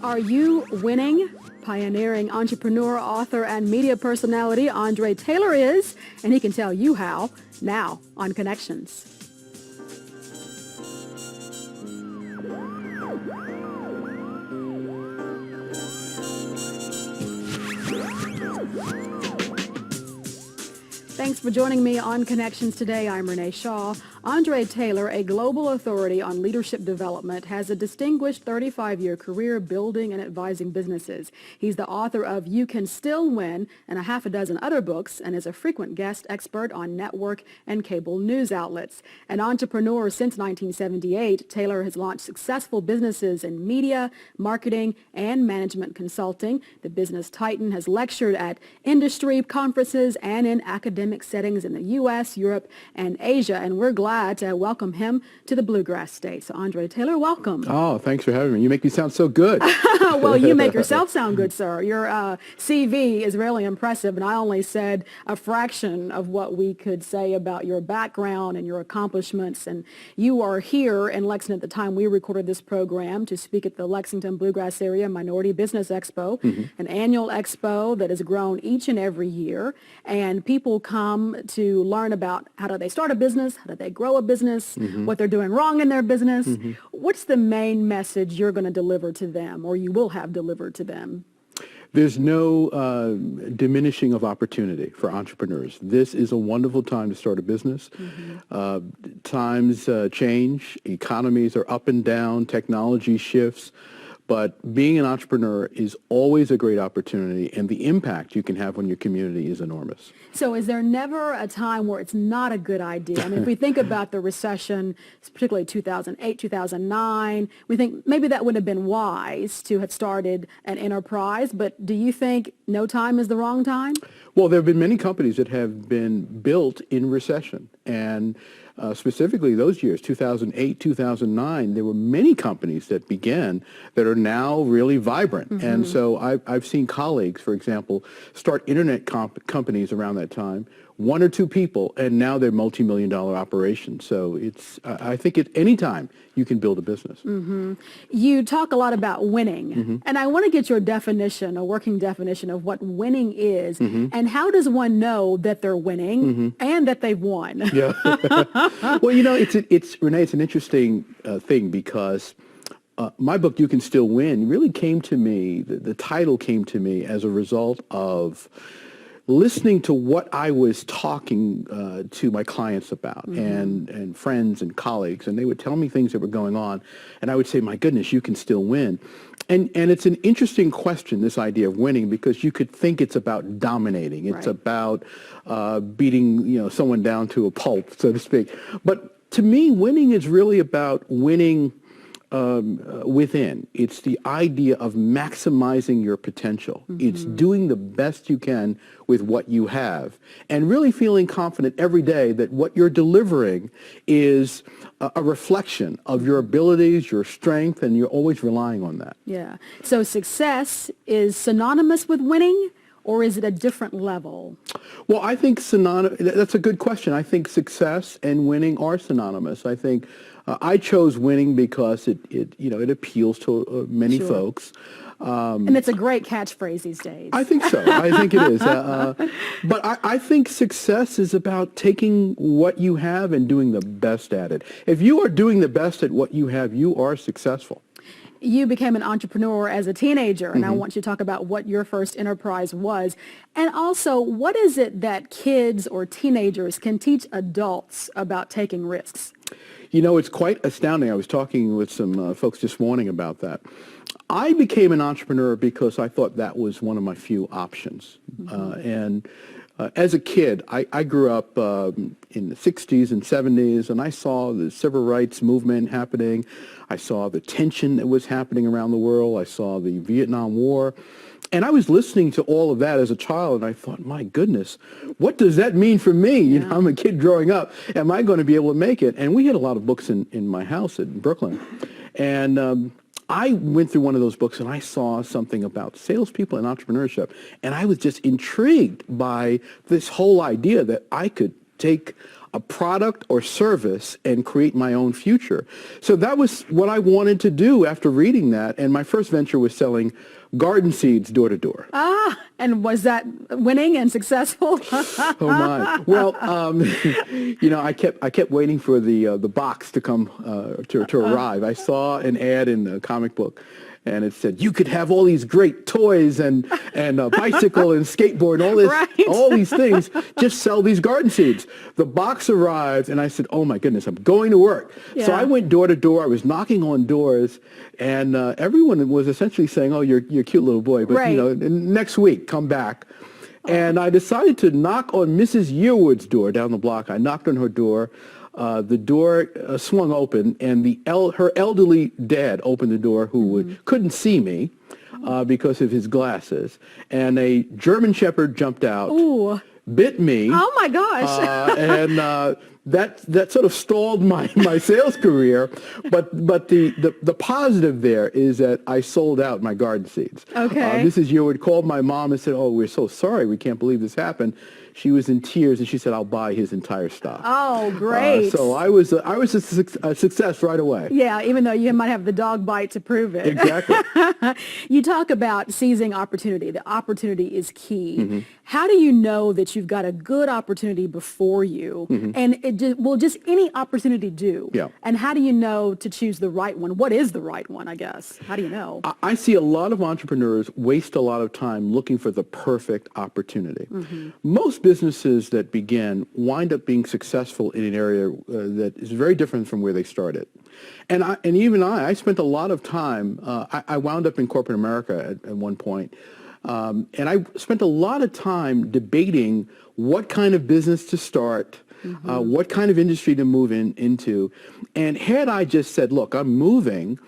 Are you winning? Pioneering entrepreneur, author, and media personality André Taylor is, and he can tell you how, now on Connections. Thanks for joining me on Connections today. I'm Renee Shaw. André Taylor, a global authority on leadership development, has a distinguished 35-year career building and advising businesses. He's the author of You Can Still Win and a half a dozen other books, and is a frequent guest expert on network and cable news outlets. An entrepreneur since 1978, Taylor has launched successful businesses in media, marketing, and management consulting. The business titan has lectured at industry conferences and in academic settings in the U.S., Europe, and Asia, and we're glad to welcome him to the Bluegrass State. So, André Taylor, welcome. Oh, thanks for having me. You make me sound so good. Well, you make yourself sound good, sir. Your CV is really impressive, and I only said a fraction of what we could say about your background and your accomplishments. And you are here in Lexington at the time we recorded this program to speak at the Lexington Bluegrass Area Minority Business Expo, an annual expo that has grown each and every year. And people come to learn about how do they start a business, how do they grow a business, what they're doing wrong in their business. What's the main message you're going to deliver to them, or you will have delivered to them? There's no diminishing of opportunity for entrepreneurs. This is a wonderful time to start a business. Times change, economies are up and down, technology shifts. But being an entrepreneur is always a great opportunity, and the impact you can have on your community is enormous. So is there never a time where it's not a good idea? I mean, if we think about the recession, particularly 2008, 2009, we think maybe that would have been wise to have started an enterprise, but do you think no time is the wrong time? Well, there have been many companies that have been built in recession, and specifically those years, 2008, 2009, there were many companies that began that are now really vibrant. And so I've seen colleagues, for example, start internet companies around that time, one or two people, and now they're multi-million-dollar operations. So it's, I think at any time you can build a business. You talk a lot about winning, and I want to get your definition, a working definition of what winning is, and how does one know that they're winning and that they've won? Yeah. Well, you know, it's Renee, it's an interesting thing because my book, You Can Still Win, really came to me, the title came to me as a result of listening to what I was talking to my clients about and friends and colleagues, and they would tell me things that were going on, and I would say, my goodness, you can still win. And it's an interesting question, this idea of winning, because you could think it's about dominating. It's about beating someone down to a pulp, so to speak. But to me, winning is really about winning within. It's the idea of maximizing your potential. It's doing the best you can with what you have and really feeling confident every day that what you're delivering is a reflection of your abilities, your strength, and you're always relying on that. Yeah. So success is synonymous with winning, or is it a different level? Well, I think that's a good question. I think success and winning are synonymous. I think I chose winning because it appeals to many folks. And it's a great catchphrase these days. I think so. I think it is. But I think success is about taking what you have and doing the best at it. If you are doing the best at what you have, you are successful. You became an entrepreneur as a teenager, and I want you to talk about what your first enterprise was. And also, what is it that kids or teenagers can teach adults about taking risks? You know, it's quite astounding. I was talking with some folks this morning about that. I became an entrepreneur because I thought that was one of my few options. As a kid, I grew up in the 60s and 70s, and I saw the civil rights movement happening. I saw the tension that was happening around the world. I saw the Vietnam War. And I was listening to all of that as a child, and I thought, my goodness, what does that mean for me? You know, I'm a kid growing up. Am I going to be able to make it? And we had a lot of books in my house in Brooklyn. And I went through one of those books, and I saw something about salespeople and entrepreneurship. And I was just intrigued by this whole idea that I could take a product or service and create my own future. So that was what I wanted to do after reading that. And my first venture was selling garden seeds door to door. Ah, and was that winning and successful? Oh my! Well, I kept waiting for the box to come to arrive. I saw an ad in a comic book, and it said you could have all these great toys and a bicycle and skateboard and all this, Right. all these things. Just sell these garden seeds. The box arrived, and I said, "Oh my goodness, I'm going to work." So Yeah. I went door to door. I was knocking on doors, and everyone was essentially saying, "Oh, you're a cute little boy, but Right. next week come back." And I decided to knock on Mrs. Yearwood's door down the block. I knocked on her door. The door swung open, and her elderly dad opened the door, who couldn't see me because of his glasses. And a German Shepherd jumped out, Ooh. bit me. Oh my gosh. And that sort of stalled my sales career. But the positive there is that I sold out my garden seeds. Okay. Mrs. Yearwood called my mom and said, "Oh, we're so sorry. We can't believe this happened." She was in tears, and she said, "I'll buy his entire stock." Oh, great. So I was a success right away. Yeah, even though you might have the dog bite to prove it. Exactly. You talk about seizing opportunity. The opportunity is key. Mm-hmm. How do you know that you've got a good opportunity before you? And will just any opportunity do? Yeah. And how do you know to choose the right one? What is the right one, I guess? How do you know? I see a lot of entrepreneurs waste a lot of time looking for the perfect opportunity. Most businesses that begin wind up being successful in an area that is very different from where they started. And I spent a lot of time, I wound up in corporate America at one point, and I spent a lot of time debating what kind of business to start, what kind of industry to move into. And had I just said, look, I'm moving,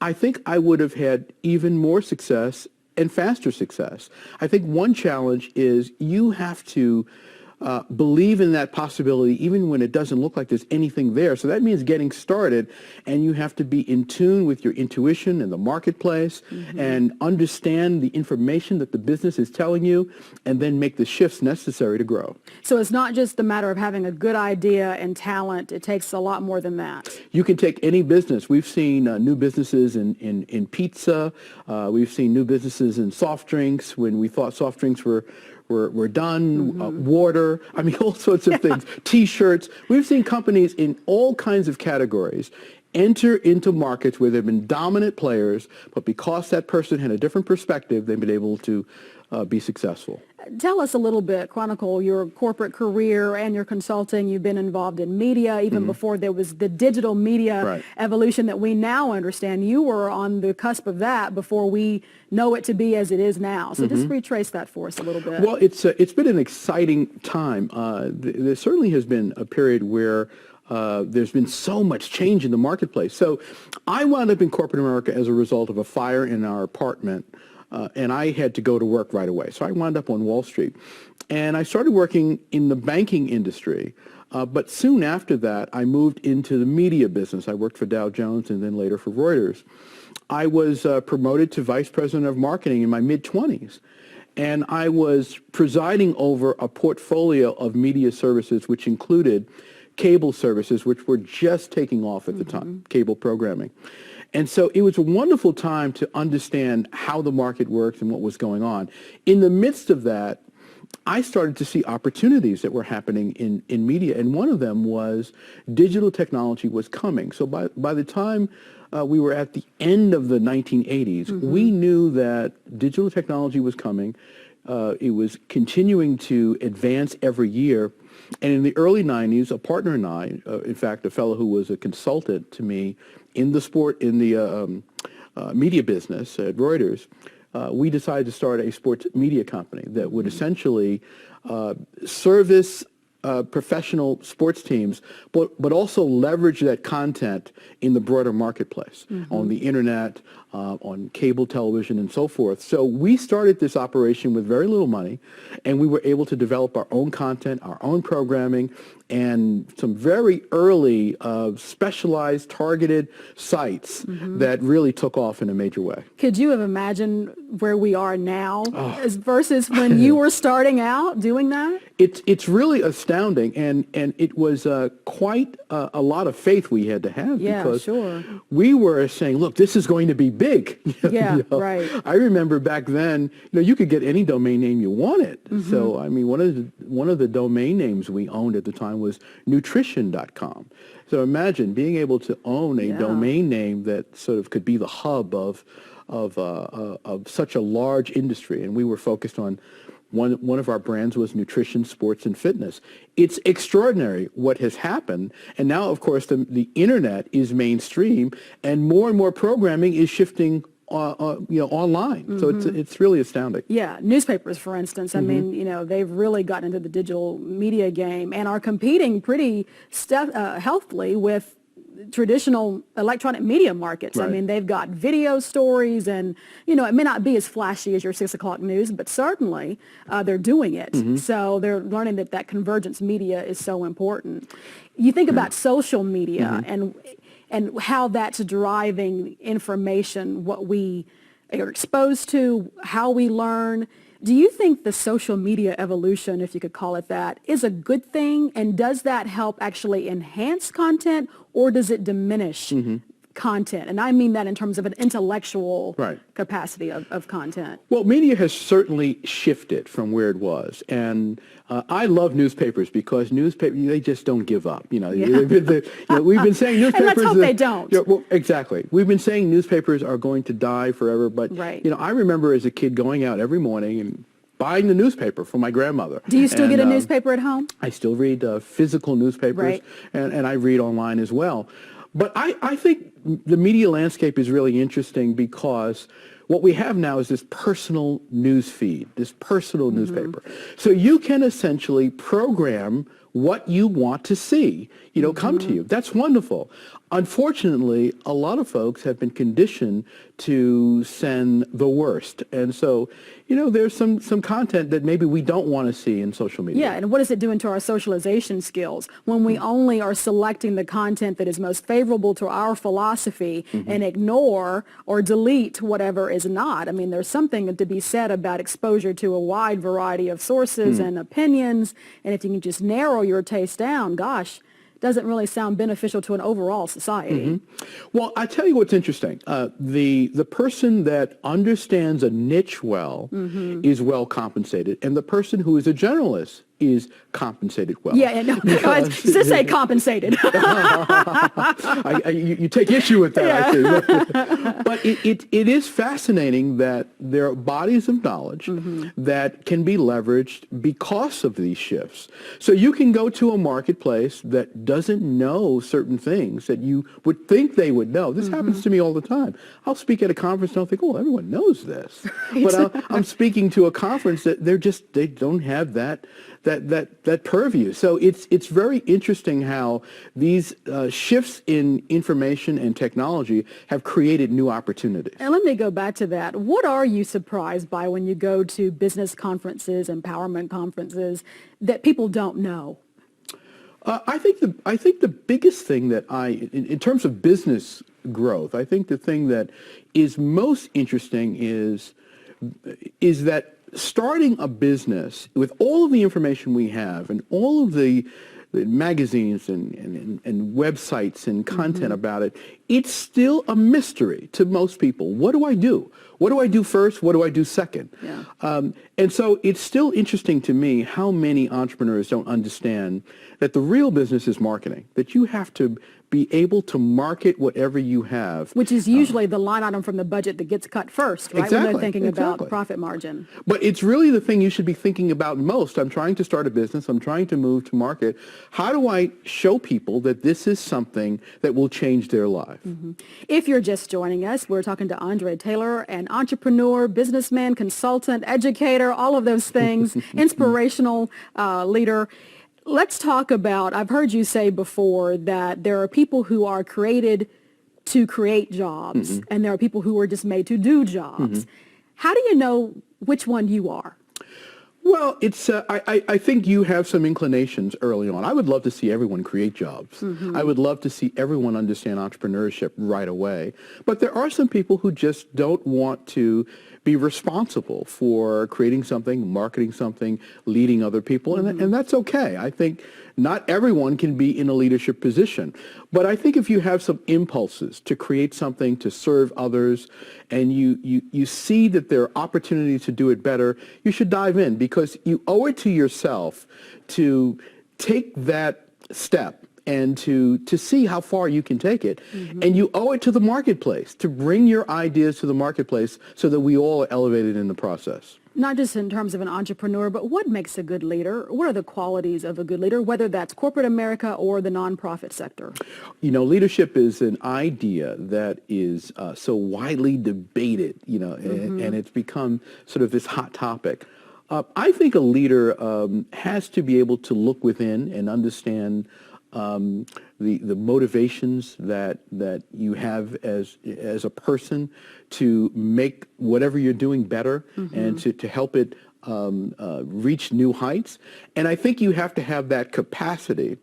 I think I would have had even more success and faster success. I think one challenge is you have to believe in that possibility even when it doesn't look like there's anything there. So that means getting started, and you have to be in tune with your intuition and the marketplace and understand the information that the business is telling you, and then make the shifts necessary to grow. So it's not just a matter of having a good idea and talent. It takes a lot more than that. You can take any business. We've seen new businesses in pizza. We've seen new businesses in soft drinks when we thought soft drinks were done, water, I mean, all sorts of things, T-shirts. We've seen companies in all kinds of categories enter into markets where there have been dominant players, but because that person had a different perspective, they've been able to be successful. Tell us a little bit, chronicle your corporate career and your consulting. You've been involved in media even before there was the digital media evolution that we now understand. You were on the cusp of that before we know it to be as it is now. So just retrace that for us a little bit. Well, it's been an exciting time. There certainly has been a period where there's been so much change in the marketplace. So I wound up in corporate America as a result of a fire in our apartment. And I had to go to work right away. So I wound up on Wall Street. And I started working in the banking industry. But soon after that, I moved into the media business. I worked for Dow Jones and then later for Reuters. I was promoted to vice president of marketing in my mid-20s. And I was presiding over a portfolio of media services, which included cable services, which were just taking off at the time, cable programming. And so it was a wonderful time to understand how the market worked and what was going on. In the midst of that, I started to see opportunities that were happening in media, and one of them was digital technology was coming. So by the time we were at the end of the 1980s, we knew that digital technology was coming. It was continuing to advance every year. And in the early 90s, a partner and I, in fact, a fellow who was a consultant to me in the media business at Reuters, we decided to start a sports media company that would essentially service professional sports teams, but also leverage that content in the broader marketplace, on the internet, on cable television, and so forth. So we started this operation with very little money, and we were able to develop our own content, our own programming, and some very early specialized, targeted sites that really took off in a major way. Could you have imagined where we are now versus when you were starting out doing that? It's really astounding. astounding, and it was quite a lot of faith we had to have, Yeah, because sure. we were saying, look, this is going to be big. Yeah, right. I remember back then, you could get any domain name you wanted. So I mean, one of the domain names we owned at the time was nutrition.com. So imagine being able to own a domain name that sort of could be the hub of such a large industry, and we were focused on one of our brands was nutrition, sports, and fitness. It's extraordinary what has happened, and now, of course, the internet is mainstream, and more programming is shifting online. So it's really astounding. Yeah, newspapers, for instance. I mean, they've really gotten into the digital media game and are competing pretty healthily with traditional electronic media markets. Right. I mean, they've got video stories, and it may not be as flashy as your 6 o'clock news, but certainly they're doing it. So they're learning that convergence media is so important. You think about social media and how that's driving information, what we are exposed to, how we learn. Do you think the social media evolution, if you could call it that, is a good thing? And does that help actually enhance content, or does it diminish content? And I mean that in terms of an intellectual capacity of content. Well, media has certainly shifted from where it was. And I love newspapers because they just don't give up. We've been saying newspapers. And let's hope they don't. Well, exactly. We've been saying newspapers are going to die forever. But, I remember as a kid going out every morning and buying the newspaper from my grandmother. Do you still get a newspaper at home? I still read physical newspapers, and I read online as well. But I think the media landscape is really interesting because what we have now is this personal news feed, this personal newspaper. So you can essentially program what you want to see, come to you. That's wonderful. Unfortunately, a lot of folks have been conditioned to send the worst. And so, there's some content that maybe we don't want to see in social media. Yeah, and what is it doing to our socialization skills when we only are selecting the content that is most favorable to our philosophy and ignore or delete whatever is not? I mean, there's something to be said about exposure to a wide variety of sources and opinions, and if you can just narrow your taste down, gosh, doesn't really sound beneficial to an overall society. Well, I tell you what's interesting. The person that understands a niche well is well compensated, and the person who is a generalist is compensated well. Yeah, no, just say compensated. You take issue with that, I see. But it is fascinating that there are bodies of knowledge that can be leveraged because of these shifts. So you can go to a marketplace that doesn't know certain things that you would think they would know. This happens to me all the time. I'll speak at a conference and I'll think, oh, everyone knows this. But I'm speaking to a conference that they don't have that purview. So it's very interesting how these shifts in information and technology have created new opportunities. And let me go back to that. What are you surprised by when you go to business conferences, empowerment conferences, that people don't know? I think the biggest thing that in terms of business growth, I think the thing that is most interesting is that starting a business with all of the information we have and all of the magazines and websites and content about it, it's still a mystery to most people. What do I do? What do I do first? What do I do second? Yeah. And so it's still interesting to me how many entrepreneurs don't understand that the real business is marketing, that you have to be able to market whatever you have. Which is usually the line item from the budget that gets cut first, right? Exactly, when they're thinking about profit margin. But it's really the thing you should be thinking about most. I'm trying to start a business. I'm trying to move to market. How do I show people that this is something that will change their life? If you're just joining us, we're talking to André Taylor, an entrepreneur, businessman, consultant, educator, all of those things, inspirational leader. Let's talk about, I've heard you say before that there are people who are created to create jobs, and there are people who are just made to do jobs. How do you know which one you are? Well, it's. I think you have some inclinations early on. I would love to see everyone create jobs. I would love to see everyone understand entrepreneurship right away. But there are some people who just don't want to be responsible for creating something, marketing something, leading other people, and that's okay. I think not everyone can be in a leadership position. But I think if you have some impulses to create something to serve others, and you see that there are opportunities to do it better, you should dive in, because you owe it to yourself to take that step and to see how far you can take it. And you owe it to the marketplace to bring your ideas to the marketplace so that we all are elevated in the process. Not just in terms of an entrepreneur, but what makes a good leader? What are the qualities of a good leader, whether that's corporate America or the nonprofit sector? You know, leadership is an idea that is so widely debated, you know, and it's become sort of this hot topic. I think a leader has to be able to look within and understand the motivations that you have as a person to make whatever you're doing better and to help it reach new heights. And I think you have to have that capacity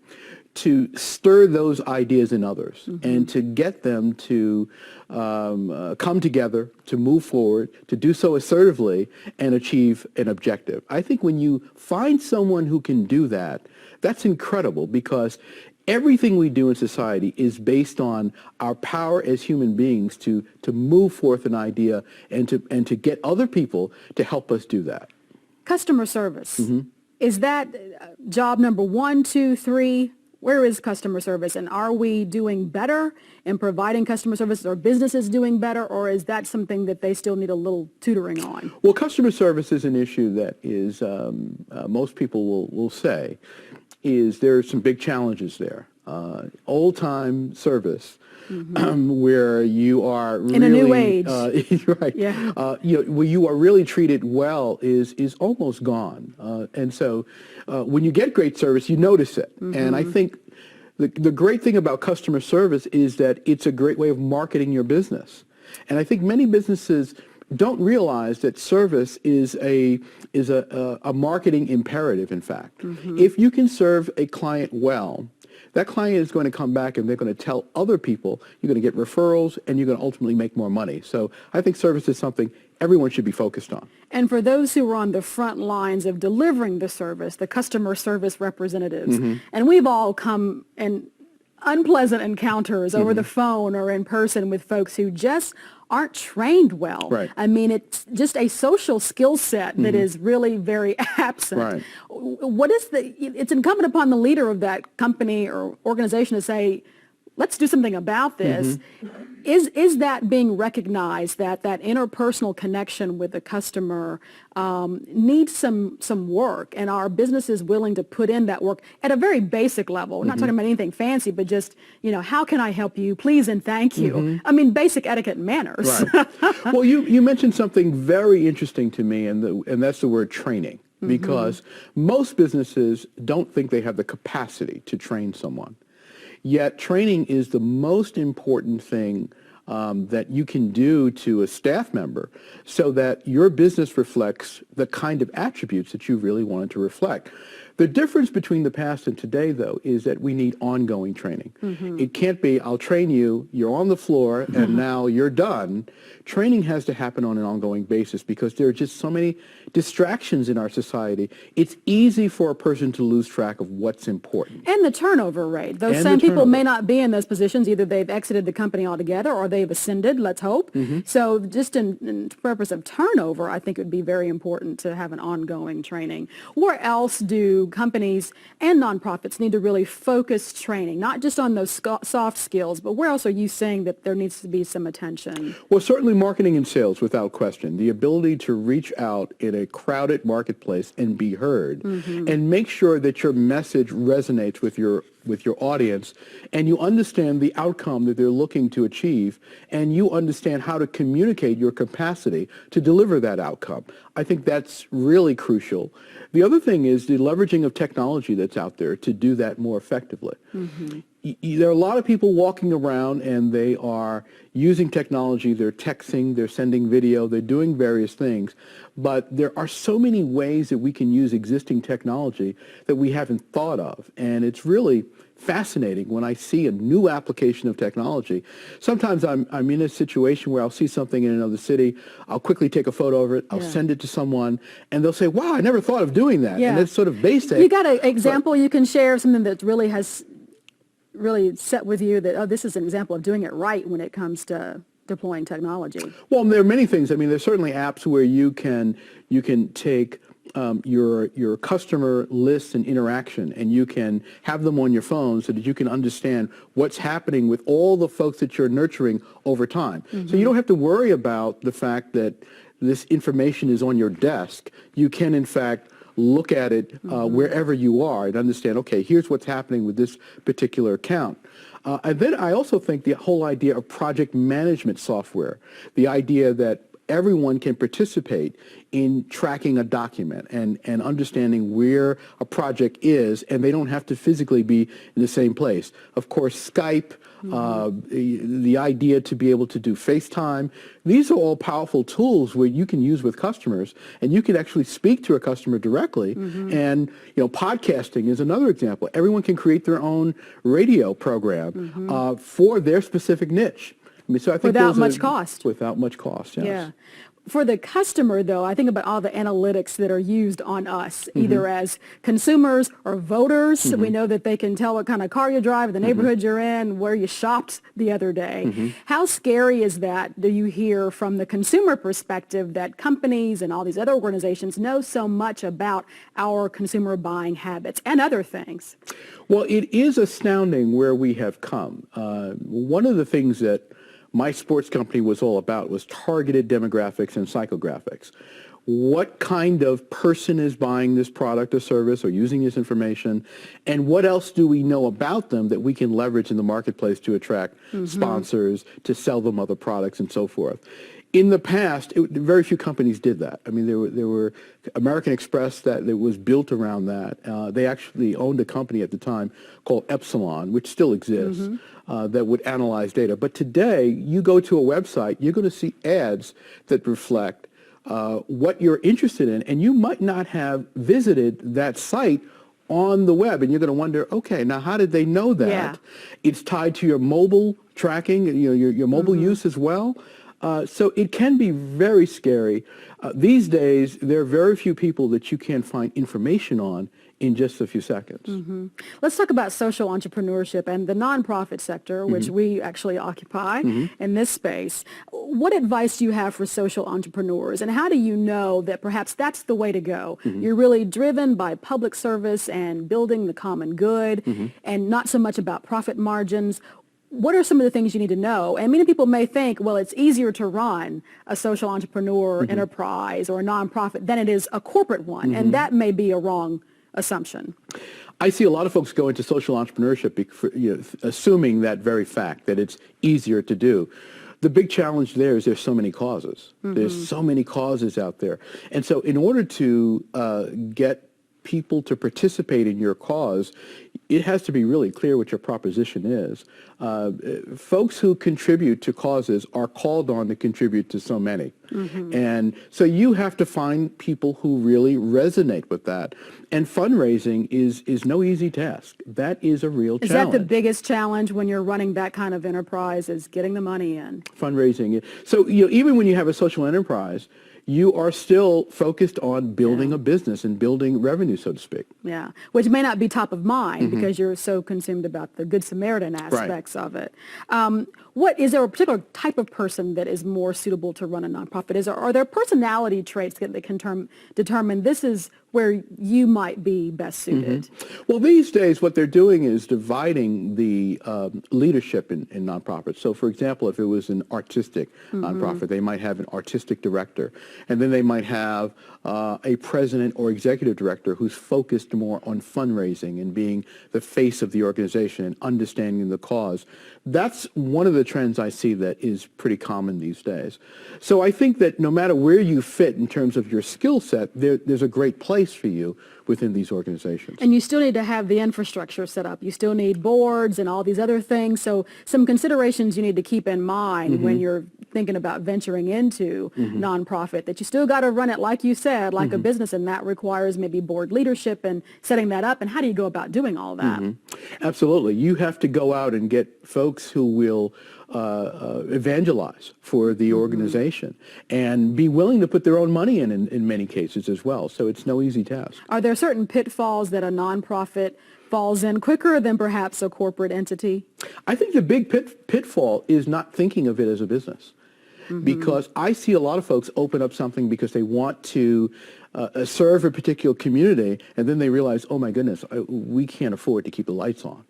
to stir those ideas in others and to get them to come together, to move forward, to do so assertively and achieve an objective. I think when you find someone who can do that, that's incredible, because everything we do in society is based on our power as human beings to move forth an idea and to get other people to help us do that. Customer service. Is that job number 1, 2, 3? Where is customer service? And are we doing better in providing customer service? Are businesses doing better? Or is that something that they still need a little tutoring on? Well, customer service is an issue that is, most people will say, is there are some big challenges there. Old-time service, where you are really, in a new age, right? Yeah. Where you are really treated well is almost gone. And so, when you get great service, you notice it. And I think the great thing about customer service is that it's a great way of marketing your business. And I think many businesses don't realize that service is a marketing imperative, in fact. If you can serve a client well, that client is going to come back and they're going to tell other people. You're going to get referrals, and you're going to ultimately make more money. So I think service is something everyone should be focused on. And for those who are on the front lines of delivering the service, the customer service representatives, and we've all come in unpleasant encounters over the phone or in person with folks who just aren't trained well. Right. I mean, it's just a social skill set that is really very absent. Right. What is it's incumbent upon the leader of that company or organization to say, let's do something about this. Is that being recognized, that interpersonal connection with the customer needs some work, and are businesses willing to put in that work at a very basic level? We're not talking about anything fancy, but just, how can I help you? Please and thank you. I mean, basic etiquette and manners. Right. Well, you mentioned something very interesting to me, and that's the word training, because most businesses don't think they have the capacity to train someone. Yet training is the most important thing that you can do to a staff member so that your business reflects the kind of attributes that you really wanted to reflect. The difference between the past and today, though, is that we need ongoing training. It can't be, I'll train you, you're on the floor, and now you're done. Training has to happen on an ongoing basis because there are just so many distractions in our society. It's easy for a person to lose track of what's important. And the turnover rate. Those same people may not be in those positions. Either they've exited the company altogether or they've ascended, let's hope. So just in purpose of turnover, I think it would be very important to have an ongoing training. Where else do companies and nonprofits need to really focus training, not just on those soft skills, but where else are you saying that there needs to be some attention? Well, certainly marketing and sales, without question. The ability to reach out in a crowded marketplace and be heard and make sure that your message resonates with your audience, and you understand the outcome that they're looking to achieve, and you understand how to communicate your capacity to deliver that outcome. I think that's really crucial. The other thing is the leveraging of technology that's out there to do that more effectively. there are a lot of people walking around and they are using technology. They're texting, they're sending video, they're doing various things. But there are so many ways that we can use existing technology that we haven't thought of. And it's really fascinating when I see a new application of technology. Sometimes I'm in a situation where I'll see something in another city. I'll quickly take a photo of it. I'll send it to someone, and they'll say, wow, I never thought of doing that. Yeah. And it's sort of basic. You got an example you can share, something that really has really set with you that, oh, this is an example of doing it right when it comes to deploying technology? Well, there are many things. I mean, there's certainly apps where you can take your customer lists and interaction, and you can have them on your phone so that you can understand what's happening with all the folks that you're nurturing over time. So you don't have to worry about the fact that this information is on your desk. You can, in fact, look at it wherever you are and understand, okay, here's what's happening with this particular account. And then I also think the whole idea of project management software, the idea that everyone can participate in tracking a document and understanding where a project is, and they don't have to physically be in the same place. Of course, Skype, the idea to be able to do FaceTime, these are all powerful tools where you can use with customers, and you can actually speak to a customer directly. And podcasting is another example. Everyone can create their own radio program for their specific niche. I mean, so I think without much cost. Without much cost, yes. Yeah. For the customer, though, I think about all the analytics that are used on us, either as consumers or voters. We know that they can tell what kind of car you drive, the neighborhood you're in, where you shopped the other day. How scary is that, do you hear from the consumer perspective, that companies and all these other organizations know so much about our consumer buying habits and other things? Well, it is astounding where we have come. One of the things that my sports company was all about was targeted demographics and psychographics. What kind of person is buying this product or service or using this information, and what else do we know about them that we can leverage in the marketplace to attract sponsors, to sell them other products, and so forth. In the past, very few companies did that. I mean, there were American Express that was built around that. They actually owned a company at the time called Epsilon, which still exists, that would analyze data. But today, you go to a website, you're going to see ads that reflect what you're interested in, and you might not have visited that site on the web, and you're going to wonder, okay, now how did they know that? Yeah. It's tied to your mobile tracking, your mobile use as well. So it can be very scary. These days, there are very few people that you can find information on in just a few seconds. Let's talk about social entrepreneurship and the nonprofit sector, which we actually occupy in this space. What advice do you have for social entrepreneurs, and how do you know that perhaps that's the way to go? You're really driven by public service and building the common good, and not so much about profit margins. What are some of the things you need to know? And many people may think, well, it's easier to run a social entrepreneur enterprise or a nonprofit than it is a corporate one, and that may be a wrong assumption. I see a lot of folks go into social entrepreneurship assuming that very fact, that it's easier to do. The big challenge there is there's so many causes. There's so many causes out there. And so in order to get people to participate in your cause, it has to be really clear what your proposition is. Folks who contribute to causes are called on to contribute to so many. And so you have to find people who really resonate with that. And fundraising is no easy task. That is a real challenge. Is that the biggest challenge when you're running that kind of enterprise, is getting the money in? Fundraising. So even when you have a social enterprise, you are still focused on building a business and building revenue, so to speak. Yeah, which may not be top of mind because you're so consumed about the Good Samaritan aspects of it. Is there a particular type of person that is more suitable to run a nonprofit? Are there personality traits that can determine this is where you might be best suited? Well, these days what they're doing is dividing the leadership in nonprofits. So, for example, if it was an artistic nonprofit, they might have an artistic director, and then they might have a president or executive director who's focused more on fundraising and being the face of the organization and understanding the cause. That's one of the trends I see that is pretty common these days. So I think that no matter where you fit in terms of your skill set, there's a great place for you within these organizations. And you still need to have the infrastructure set up. You still need boards and all these other things. So some considerations you need to keep in mind when you're thinking about venturing into nonprofit, that you still got to run it, like you said, like a business, and that requires maybe board leadership and setting that up. And how do you go about doing all that? Absolutely. You have to go out and get folks who will evangelize for the organization and be willing to put their own money in many cases as well. So it's no easy task. Are there certain pitfalls that a nonprofit falls in quicker than perhaps a corporate entity? I think the big pitfall is not thinking of it as a business. Because I see a lot of folks open up something because they want to serve a particular community, and then they realize, oh my goodness, we can't afford to keep the lights on.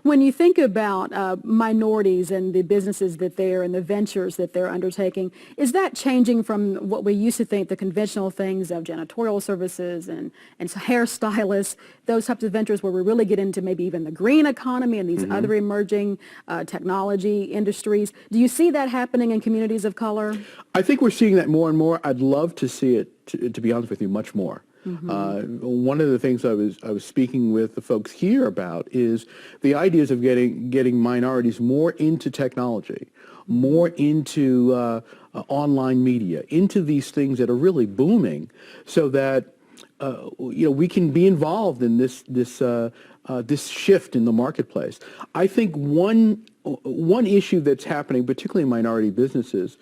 When you think about minorities and the businesses that they're and the ventures that they're undertaking, is that changing from what we used to think, the conventional things of janitorial services and hairstylists, those types of ventures where we really get into maybe even the green economy and these other emerging technology industries? Do you see that happening in communities of color? I think we're seeing that more and more. I'd love to see it, to be honest with you, much more. One of the things I was speaking with the folks here about is the ideas of getting minorities more into technology, more into online media, into these things that are really booming, so that we can be involved in this shift in the marketplace. I think one issue that's happening, particularly in minority businesses,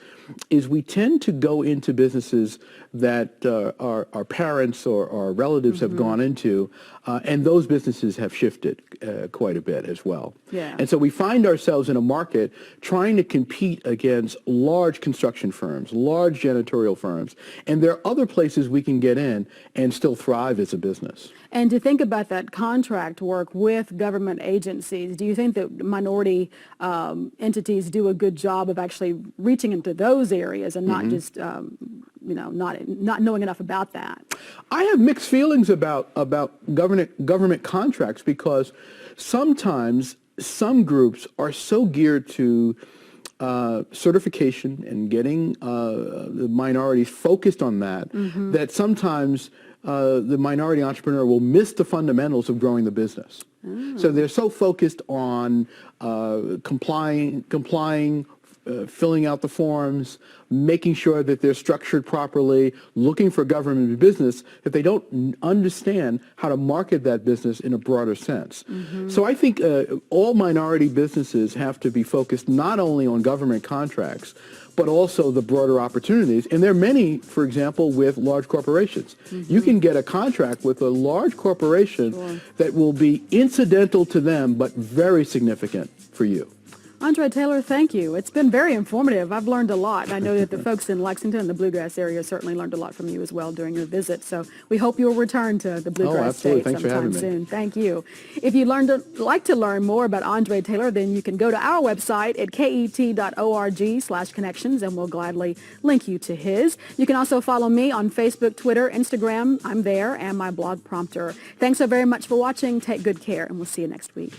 is we tend to go into businesses that our parents or our relatives have gone into, and those businesses have shifted quite a bit as well. Yeah. And so we find ourselves in a market trying to compete against large construction firms, large janitorial firms, and there are other places we can get in and still thrive as a business. And to think about that contract work with government agencies, do you think that minority entities do a good job of actually reaching into those areas and not just, not knowing enough about that? I have mixed feelings about government contracts, because sometimes some groups are so geared to certification and getting the minorities focused on that, that sometimes the minority entrepreneur will miss the fundamentals of growing the business. So they're so focused on complying, filling out the forms, making sure that they're structured properly, looking for government business, that they don't understand how to market that business in a broader sense. So I think all minority businesses have to be focused not only on government contracts, but also the broader opportunities. And there are many, for example, with large corporations. You can get a contract with a large corporation that will be incidental to them, but very significant for you. André Taylor, thank you. It's been very informative. I've learned a lot. I know that the folks in Lexington and the Bluegrass area certainly learned a lot from you as well during your visit. So we hope you'll return to the Bluegrass State sometime soon. Thank you. If you'd like to learn more about André Taylor, then you can go to our website at ket.org/connections, and we'll gladly link you to his. You can also follow me on Facebook, Twitter, Instagram. I'm there, and my blog prompter. Thanks so very much for watching. Take good care, and we'll see you next week.